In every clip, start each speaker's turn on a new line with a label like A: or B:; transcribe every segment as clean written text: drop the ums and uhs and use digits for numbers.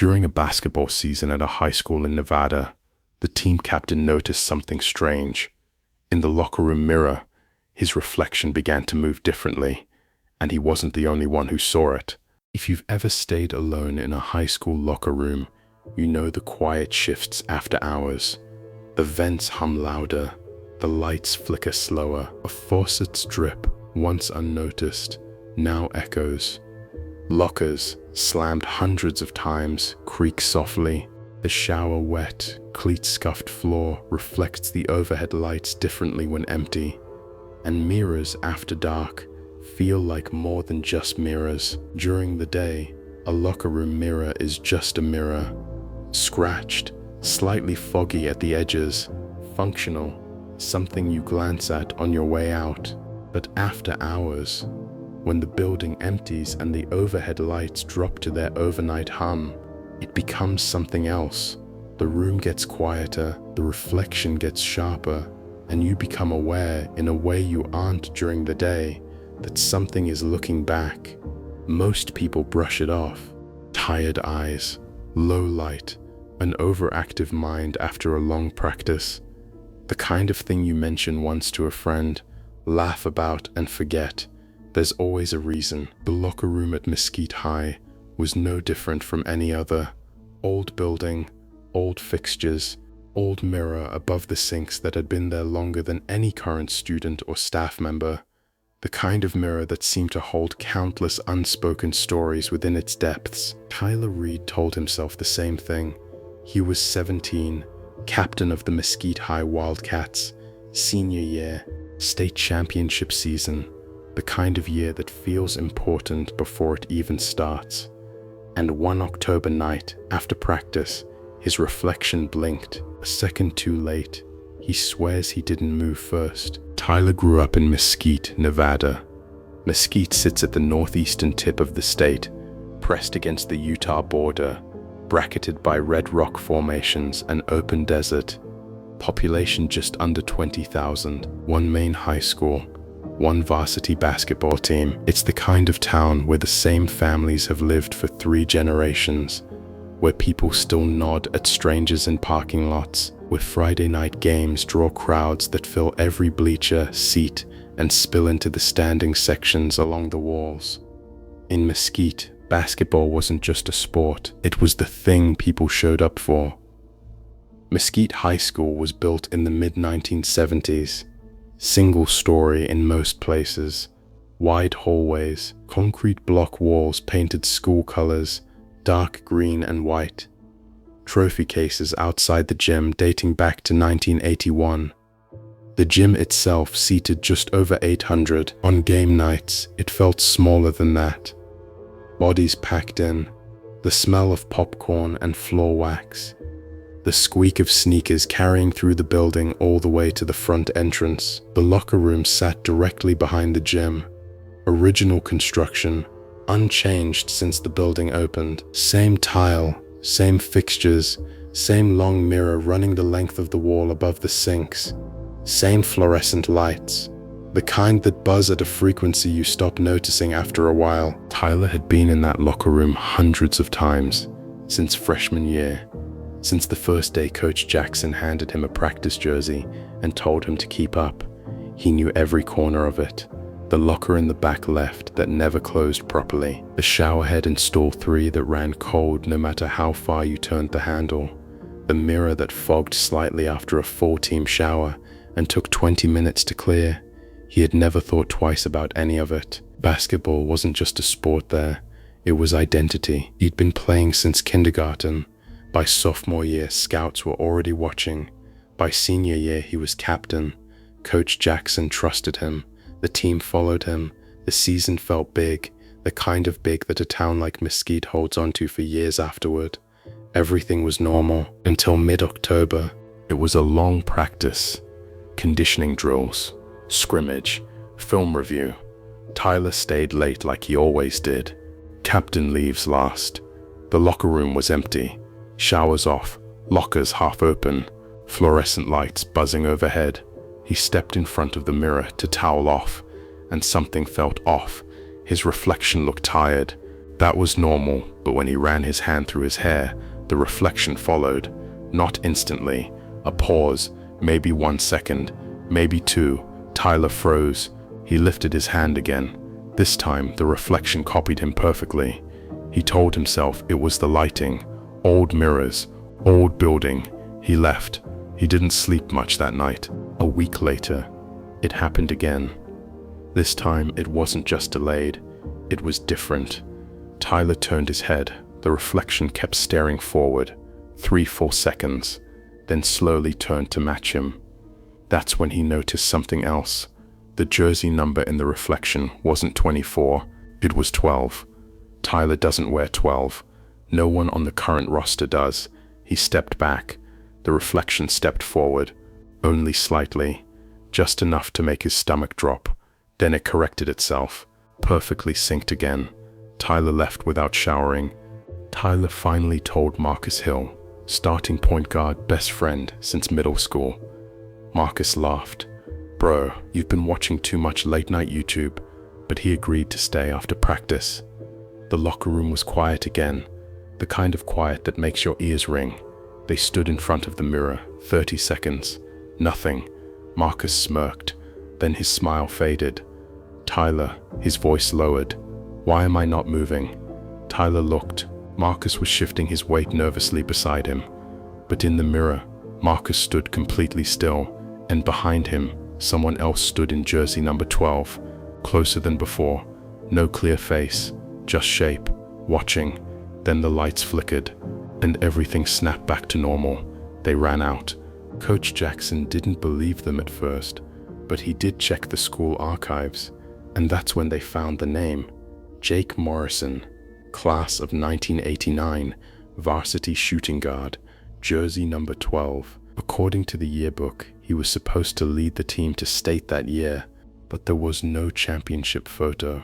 A: During a basketball season at a high school in Nevada, the team captain noticed something strange. In the locker room mirror, his reflection began to move differently, and he wasn't the only one who saw it. If you've ever stayed alone in a high school locker room, you know the quiet shifts after hours. The vents hum louder, the lights flicker slower, a faucet's drip, once unnoticed, now echoes. Lockers, slammed hundreds of times, creak softly. The shower wet, cleat-scuffed floor reflects the overhead lights differently when empty. And mirrors after dark feel like more than just mirrors. During the day, a locker room mirror is just a mirror. Scratched, slightly foggy at the edges, functional, something you glance at on your way out. But after hours, when the building empties and the overhead lights drop to their overnight hum, it becomes something else. The room gets quieter, the reflection gets sharper, and you become aware, in a way you aren't during the day, that something is looking back. Most people brush it off. Tired eyes, low light, an overactive mind after a long practice. The kind of thing you mention once to a friend, laugh about and forget. There's always a reason. The locker room at Mesquite High was no different from any other. Old building, old fixtures, old mirror above the sinks that had been there longer than any current student or staff member. The kind of mirror that seemed to hold countless unspoken stories within its depths. Tyler Reed told himself the same thing. He was 17, captain of the Mesquite High Wildcats, senior year, state championship season, the kind of year that feels important before it even starts. And one October night, after practice, his reflection blinked, a second too late. He swears he didn't move first. Tyler grew up in Mesquite, Nevada. Mesquite sits at the northeastern tip of the state, pressed against the Utah border, bracketed by red rock formations and open desert. Population just under 20,000, one main high school, one varsity basketball team. It's the kind of town where the same families have lived for 3 generations, where people still nod at strangers in parking lots, where Friday night games draw crowds that fill every bleacher, seat, and spill into the standing sections along the walls. In Mesquite, basketball wasn't just a sport, it was the thing people showed up for. Mesquite High School was built in the mid-1970s. Single story in most places, wide hallways, concrete block walls painted school colors, dark green and white. Trophy cases outside the gym dating back to 1981. The gym itself seated just over 800. On game nights, it felt smaller than that. Bodies packed in, the smell of popcorn and floor wax, the squeak of sneakers carrying through the building all the way to the front entrance. The locker room sat directly behind the gym. Original construction, unchanged since the building opened. Same tile, same fixtures, same long mirror running the length of the wall above the sinks. Same fluorescent lights, the kind that buzz at a frequency you stop noticing after a while. Tyler had been in that locker room hundreds of times since freshman year. Since the first day Coach Jackson handed him a practice jersey and told him to keep up, he knew every corner of it. The locker in the back left that never closed properly. The showerhead in stall 3 that ran cold no matter how far you turned the handle. The mirror that fogged slightly after a full team shower and took 20 minutes to clear. He had never thought twice about any of it. Basketball wasn't just a sport there, it was identity. He'd been playing since kindergarten. By sophomore year, scouts were already watching. By senior year, he was captain. Coach Jackson trusted him. The team followed him. The season felt big, the kind of big that a town like Mesquite holds onto for years afterward. Everything was normal until mid-October. It was a long practice. Conditioning drills, scrimmage, film review. Tyler stayed late like he always did. Captain leaves last. The locker room was empty. Showers off, lockers half open, fluorescent lights buzzing overhead. He stepped in front of the mirror to towel off, and something felt off. His reflection looked tired, That was normal, but when he ran his hand through his hair, the reflection followed. Not instantly. A pause, maybe 1 second, maybe 2. Tyler froze. He lifted his hand again. This time, the reflection copied him perfectly. He told himself it was the lighting, old mirrors, old building. He left. He didn't sleep much that night. A week later, it happened again. This time, it wasn't just delayed. It was different. Tyler turned his head. The reflection kept staring forward. 3 full seconds, then slowly turned to match him. That's when he noticed something else. The jersey number in the reflection wasn't 24, it was 12. Tyler doesn't wear 12. No one on the current roster does. He stepped back. The reflection stepped forward, only slightly, just enough to make his stomach drop. Then it corrected itself, perfectly synced again. Tyler left without showering. Tyler finally told Marcus Hill, starting point guard, best friend since middle school. Marcus laughed. Bro, you've been watching too much late night YouTube, but he agreed to stay after practice. The locker room was quiet again, the kind of quiet that makes your ears ring. They stood in front of the mirror, 30 seconds. Nothing. Marcus smirked, then his smile faded. Tyler, his voice lowered. Why am I not moving? Tyler looked. Marcus was shifting his weight nervously beside him. But in the mirror, Marcus stood completely still, and behind him, someone else stood in jersey number 12, closer than before. No clear face, just shape, watching. Then the lights flickered, and everything snapped back to normal. They ran out. Coach Jackson didn't believe them at first, but he did check the school archives, and that's when they found the name. Jake Morrison, class of 1989, varsity shooting guard, jersey number 12. According to the yearbook, he was supposed to lead the team to state that year, but there was no championship photo.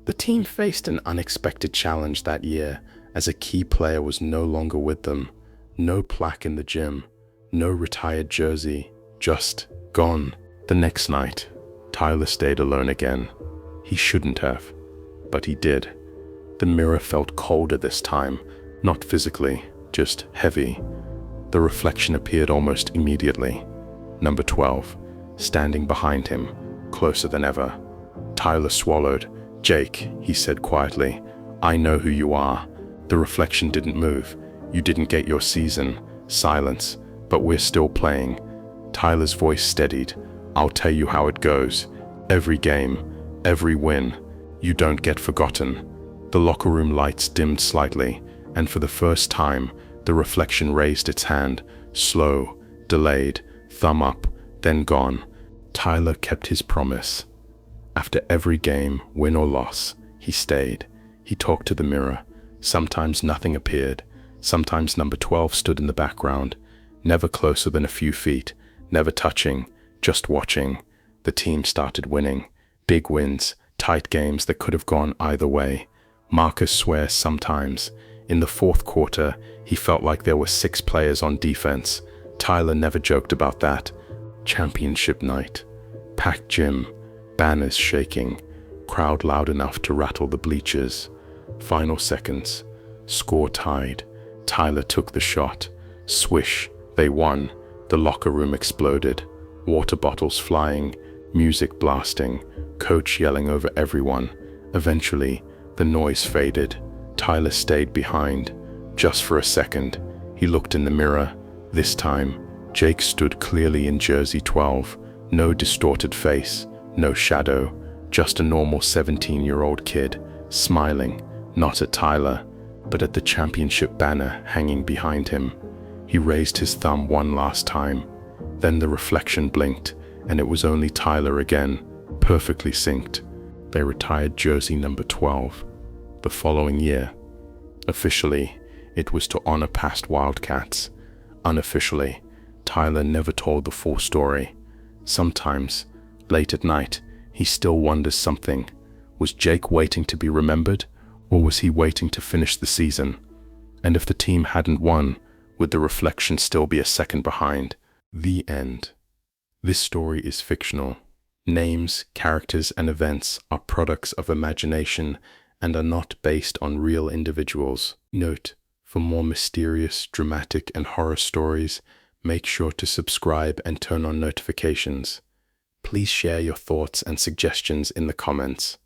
A: The team faced an unexpected challenge that year, as a key player was no longer with them. No plaque in the gym, no retired jersey, just gone. The next night, Tyler stayed alone again. He shouldn't have, but he did. The mirror felt colder this time, not physically, just heavy. The reflection appeared almost immediately. Number 12, standing behind him, closer than ever. Tyler swallowed. Jake, he said quietly, I know who you are. The reflection didn't move. You didn't get your season. Silence. But we're still playing. Tyler's voice steadied. I'll tell you how it goes. Every game, every win. You don't get forgotten. The locker room lights dimmed slightly, and for the first time, the reflection raised its hand, slow, delayed, thumb up, then gone. Tyler kept his promise. After every game, win or loss, he stayed. He talked to the mirror. Sometimes nothing appeared. Sometimes number 12 stood in the background, never closer than a few feet, never touching, just watching. The team started winning. Big wins, tight games that could have gone either way. Marcus swears sometimes. In the fourth quarter, he felt like there were 6 players on defense. Tyler never joked about that. Championship night. Packed gym. Banners shaking. Crowd loud enough to rattle the bleachers. Final seconds. Score tied. Tyler took the shot. Swish. They won. The locker room exploded. Water bottles flying. Music blasting. Coach yelling over everyone. Eventually, the noise faded. Tyler stayed behind. Just for a second, he looked in the mirror. This time, Jake stood clearly in jersey 12. No distorted face, no shadow, just a normal 17-year-old kid, smiling, not at Tyler, but at the championship banner hanging behind him. He raised his thumb one last time. Then the reflection blinked, and it was only Tyler again, perfectly synced. They retired jersey number 12. The following year. Officially, it was to honor past Wildcats. Unofficially, Tyler never told the full story. Sometimes, late at night, he still wonders something. Was Jake waiting to be remembered, or was he waiting to finish the season? And if the team hadn't won, would the reflection still be a second behind? The end. This story is fictional. Names, characters, and events are products of imagination and are not based on real individuals. Note: for more mysterious, dramatic, and horror stories, make sure to subscribe and turn on notifications. Please share your thoughts and suggestions in the comments.